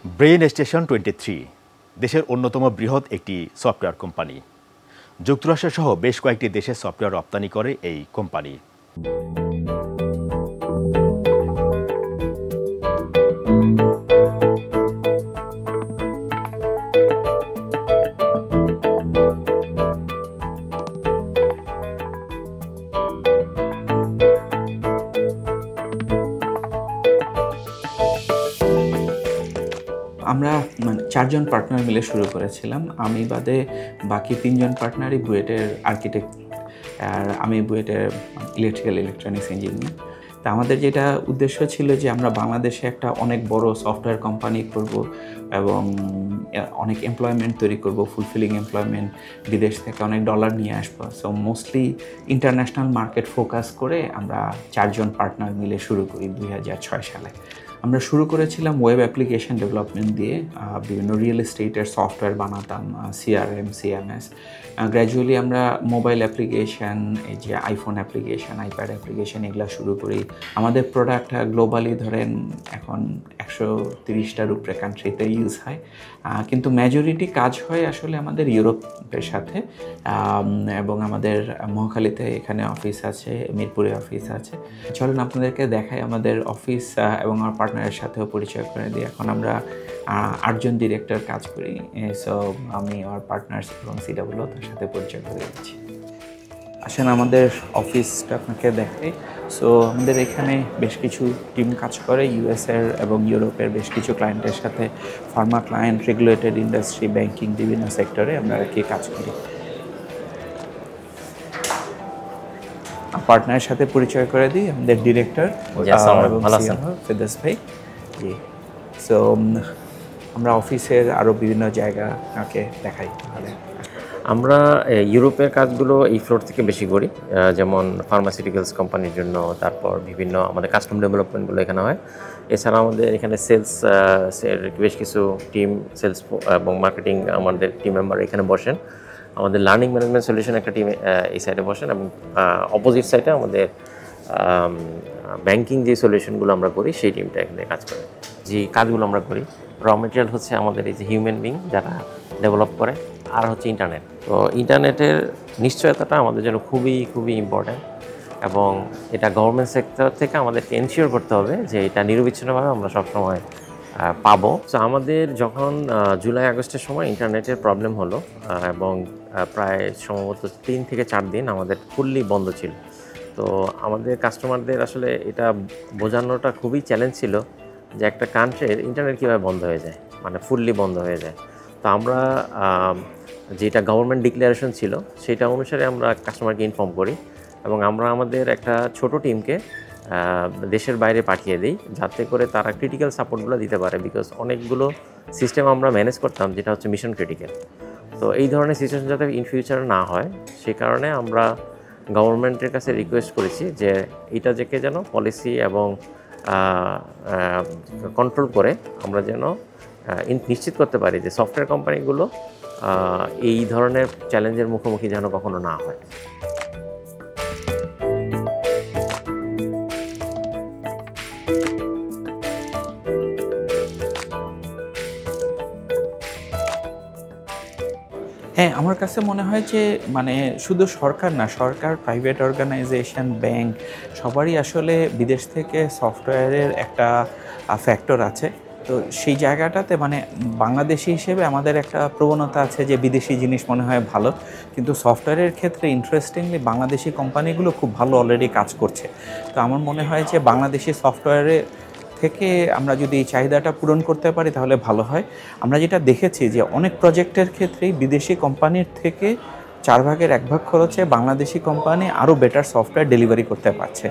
Brain station 23 দেশের অন্যতম বৃহৎ একটি সফটওয়্যার কোম্পানি। যুক্তরাষ্ট্র সহ বেশ কয়েকটি দেশে সফটওয়্যার রপ্তানি করে এই কোম্পানি। আমরা চারজন পার্টনার মিলে শুরু করেছিলাম। আমি বাদে বাকি তিনজন পার্টনারই বুয়েটের আর্কিটেক্ট, আর আমি বুয়েটের ইলেকট্রিক্যাল ইলেকট্রনিক্স ইঞ্জিনিয়ার। তা আমাদের যেটা উদ্দেশ্য ছিল যে আমরা বাংলাদেশে একটা অনেক বড় সফটওয়্যার কোম্পানি করব এবং অনেক এমপ্লয়মেন্ট তৈরি করব, ফুলফিলিং এমপ্লয়মেন্ট, বিদেশ থেকে অনেক ডলার নিয়ে আসবো। So mostly international market focus করে আমরা চারজন পার্টনার মিলে শুরু করি 2006 সালে। আমরা শুরু করেছিলাম ওয়েব অ্যাপ্লিকেশন ডেভেলপমেন্ট দিয়ে, বিভিন্ন রিয়েল এস্টেটের সফটওয়্যার বানাতাম, CRM, CMS। গ্র্যাজুয়ালি আমরা মোবাইল অ্যাপ্লিকেশান, এই যে আইফোন অ্যাপ্লিকেশান, আইপ্যাড অ্যাপ্লিকেশান এগুলো শুরু করি। আমাদের প্রোডাক্ট গ্লোবালি ধরেন এখন 130টার উপরে কান্ট্রিতে ইউজ হয়, কিন্তু মেজরিটি কাজ হয় আসলে আমাদের ইউরোপের সাথে। এবং আমাদের মহাখালীতে এখানে অফিস আছে, মিরপুরে অফিস আছে। চলুন আপনাদেরকে দেখাই আমাদের অফিস এবং আমার পার্টনারের সাথেও পরিচয় করে দিই। এখন আমরা 8 জন ডিরেক্টর কাজ করি। সো আমি আমার পার্টনার্স এবং CWO তার সাথে পরিচয় করে দিচ্ছি। আসেন আমাদের অফিসটা আপনাকে দেখাই। সো আমাদের এখানে বেশ কিছু টিম কাজ করে ইউএসের এবং ইউরোপের বেশ কিছু ক্লায়েন্টের সাথে, Pharma client, regulated industry, banking, বিভিন্ন সেক্টরে আমরা আর কি কাজ করি। পার্টনারের সাথে পরিচয় করে দিই, আমাদের ডিরেক্টর ফেদাস ভাই। জি, সো আমরা অফিসের আরও বিভিন্ন জায়গাকে দেখাই। তাহলে আমরা ইউরোপের কাজগুলো এই ফ্লোর থেকে বেশি করি, যেমন ফার্মাসিউটিক্যালস কোম্পানির জন্য, তারপর বিভিন্ন আমাদের কাস্টম ডেভেলপমেন্টগুলো এখানে হয়। এছাড়া আমাদের এখানে সেলসের বেশ কিছু টিম, সেলস এবং মার্কেটিং আমাদের টিম মেম্বার এখানে বসেন। আমাদের লার্নিং ম্যানেজমেন্ট সলিউশন একটা টিম এই সাইডে বসেন, এবং অপোজিট সাইডে আমাদের ব্যাংকিং যে সলিউশনগুলো আমরা করি সেই টিমটা এখানে কাজ করে। যে কাজগুলো আমরা করি, র মেটেরিয়াল হচ্ছে আমাদের এই যে হিউম্যান বিং যারা ডেভেলপ করে, আর হচ্ছে ইন্টারনেট। তো ইন্টারনেটের নিশ্চয়তাটা আমাদের জন্য খুবই খুবই ইম্পর্ট্যান্ট, এবং এটা গভর্নমেন্ট সেক্টর থেকে আমাদেরকে এনশিওর করতে হবে যে এটা নিরবিচ্ছিন্নভাবে আমরা সবসময় পাবো। তো আমাদের যখন জুলাই আগস্টের সময় ইন্টারনেটের প্রবলেম হলো, এবং প্রায় সম্ভবত 3 থেকে 4 দিন আমাদের ফুললি বন্ধ ছিল। তো আমাদের কাস্টমারদের আসলে এটা বোঝানোটা খুবই চ্যালেঞ্জ ছিল যে একটা কান্ট্রির ইন্টারনেট কীভাবে বন্ধ হয়ে যায়, মানে ফুললি বন্ধ হয়ে যায়। তো আমরা যেটা গভর্নমেন্ট ডিক্লারেশন ছিল সেটা অনুসারে আমরা কাস্টমারকে ইনফর্ম করি, এবং আমরা আমাদের একটা ছোট টিমকে দেশের বাইরে পাঠিয়ে দিই যাতে করে তারা ক্রিটিক্যাল সাপোর্টগুলো দিতে পারে, বিকজ অনেকগুলো সিস্টেম আমরা ম্যানেজ করতাম যেটা হচ্ছে মিশন ক্রিটিক্যাল। তো এই ধরনের সিচুয়েশন যাতে ইন ফিউচার না হয় সেই কারণে আমরা গভর্নমেন্টের কাছে রিকোয়েস্ট করেছি যে এটা থেকে যেন পলিসি এবং কন্ট্রোল করে আমরা যেন নিশ্চিত করতে পারি যে সফটওয়্যার কোম্পানিগুলো এই ধরনের চ্যালেঞ্জের মুখোমুখি যেন কখনো না হয়। হ্যাঁ, আমার কাছে মনে হয় যে শুধু সরকার না, সরকার, প্রাইভেট অর্গানাইজেশন, ব্যাংক, সবারই আসলে বিদেশ থেকে সফটওয়্যারের একটা ফ্যাক্টর আছে। তো সেই জায়গাটাতে বাংলাদেশি হিসেবে আমাদের একটা প্রবণতা আছে যে বিদেশি জিনিস মনে হয় ভালো, কিন্তু সফটওয়্যারের ক্ষেত্রে ইন্টারেস্টিংলি বাংলাদেশি কোম্পানিগুলো খুব ভালো অলরেডি কাজ করছে। তো আমার মনে হয় যে বাংলাদেশি সফটওয়্যারে থেকে আমরা যদি এই চাহিদাটা পূরণ করতে পারি তাহলে ভালো হয়। আমরা যেটা দেখেছি যে অনেক প্রজেক্টের ক্ষেত্রেই বিদেশি কোম্পানির থেকে 4 ভাগের 1 ভাগ খরচে বাংলাদেশি কোম্পানি আরও বেটার সফটওয়্যার ডেলিভারি করতে পারছে।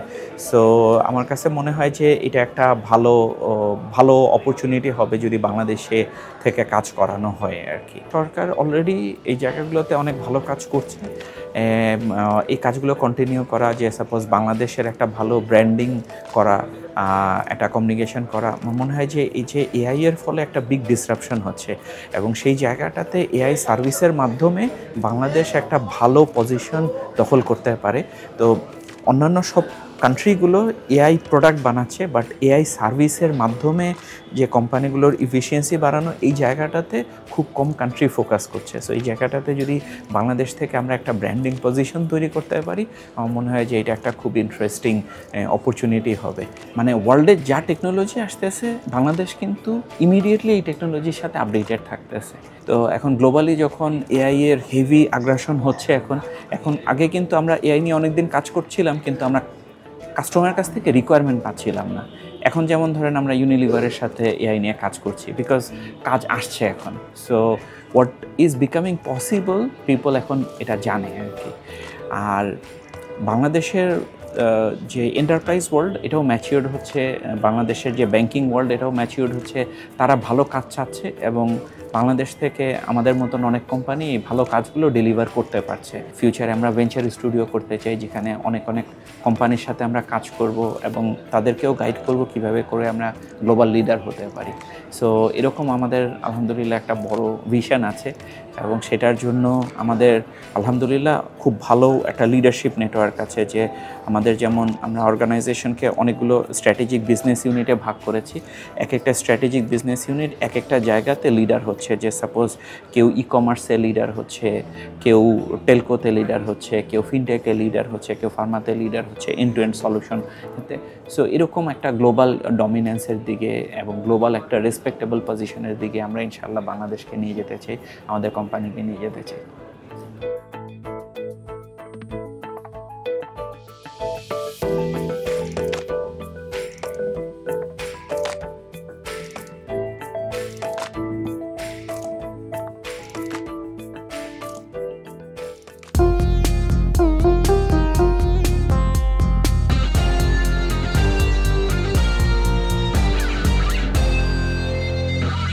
সো আমার কাছে মনে হয় যে এটা একটা ভালো অপরচুনিটি হবে যদি বাংলাদেশে থেকে কাজ করানো হয় আর কি। সরকার অলরেডি এই জায়গাগুলোতে অনেক ভালো কাজ করছে। এই কাজগুলো কন্টিনিউ করা, যে সাপোজ বাংলাদেশের একটা ভালো ব্র্যান্ডিং করা, একটা কমিউনিকেশন করা। আমার মনে হয় যে এই যে AI এর ফলে একটা বিগ ডিসরাপশন হচ্ছে, এবং সেই জায়গাটাতে AI সার্ভিসের মাধ্যমে বাংলাদেশ একটা ভালো পজিশন দখল করতে পারে। তো অন্যান্য সব কান্ট্রিগুলো এআই প্রোডাক্ট বানাচ্ছে, বাট এআই সার্ভিসের মাধ্যমে যে কোম্পানিগুলোর ইফিসিয়েন্সি বাড়ানো, এই জায়গাটাতে খুব কম কান্ট্রি ফোকাস করছে। সো এই জায়গাটাতে যদি বাংলাদেশ থেকে আমরা একটা ব্র্যান্ডিং পজিশন তৈরি করতে পারি, আমার মনে হয় যে এটা একটা খুব ইন্টারেস্টিং অপরচুনিটি হবে। মানে ওয়ার্ল্ডে যা টেকনোলজি আসতেছে, বাংলাদেশ কিন্তু ইমিডিয়েটলি এই টেকনোলজির সাথে আপডেটেড থাকতেছে। তো এখন গ্লোবালি যখন এআই এর হেভি আগ্রাসন হচ্ছে, এখন আগে কিন্তু আমরা এআই নিয়ে অনেকদিন কাজ করছিলাম, কিন্তু আমরা কাস্টমারের কাছ থেকে রিকোয়ারমেন্ট পাচ্ছিলাম না। এখন যেমন ধরেন আমরা ইউনিলিভারের সাথে এআই নিয়ে কাজ করছি, বিকজ কাজ আসছে এখন। So what is becoming possible, people এখন এটা জানে আর কি। আর বাংলাদেশের যে এন্টারপ্রাইজ ওয়ার্ল্ড, এটাও ম্যাচিওর্ড হচ্ছে, বাংলাদেশের যে ব্যাংকিং ওয়ার্ল্ড, এটাও ম্যাচিওর্ড হচ্ছে। তারা ভালো কাজ চাচ্ছে এবং বাংলাদেশ থেকে আমাদের মতন অনেক কোম্পানি ভালো কাজগুলো ডেলিভার করতে পারছে। ফিউচারে আমরা ভেঞ্চার স্টুডিও করতে চাই, যেখানে অনেক কোম্পানির সাথে আমরা কাজ করব এবং তাদেরকেও গাইড করব কিভাবে করে আমরা গ্লোবাল লিডার হতে পারি। সো এরকম আমাদের আলহামদুলিল্লাহ একটা বড় ভিশন আছে এবং সেটার জন্য আমাদের আলহামদুলিল্লাহ খুব ভালো একটা লিডারশিপ নেটওয়ার্ক আছে। যে আমাদের যেমন আমরা অর্গানাইজেশনকে অনেকগুলো স্ট্র্যাটেজিক বিজনেস ইউনিটে ভাগ করেছি। এক একটা স্ট্র্যাটেজিক বিজনেস ইউনিট এক একটা জায়গাতে লিডার হচ্ছে। যে সাপোজ কেউ ই কমার্সে লিডার হচ্ছে, কেউ টেলকোতে লিডার হচ্ছে, কেউ ফিনটেকে লিডার হচ্ছে, কেউ ফার্মাতে লিডার হচ্ছে, end to end solution. So এরকম একটা গ্লোবাল ডমিনেন্সের দিকে এবং গ্লোবাল একটা রেসপেক্টেবল পজিশনের দিকে আমরা ইনশাআল্লাহ বাংলাদেশকে নিয়ে যেতে চাই, আমাদের কোম্পানিকে নিয়ে যেতে চাই।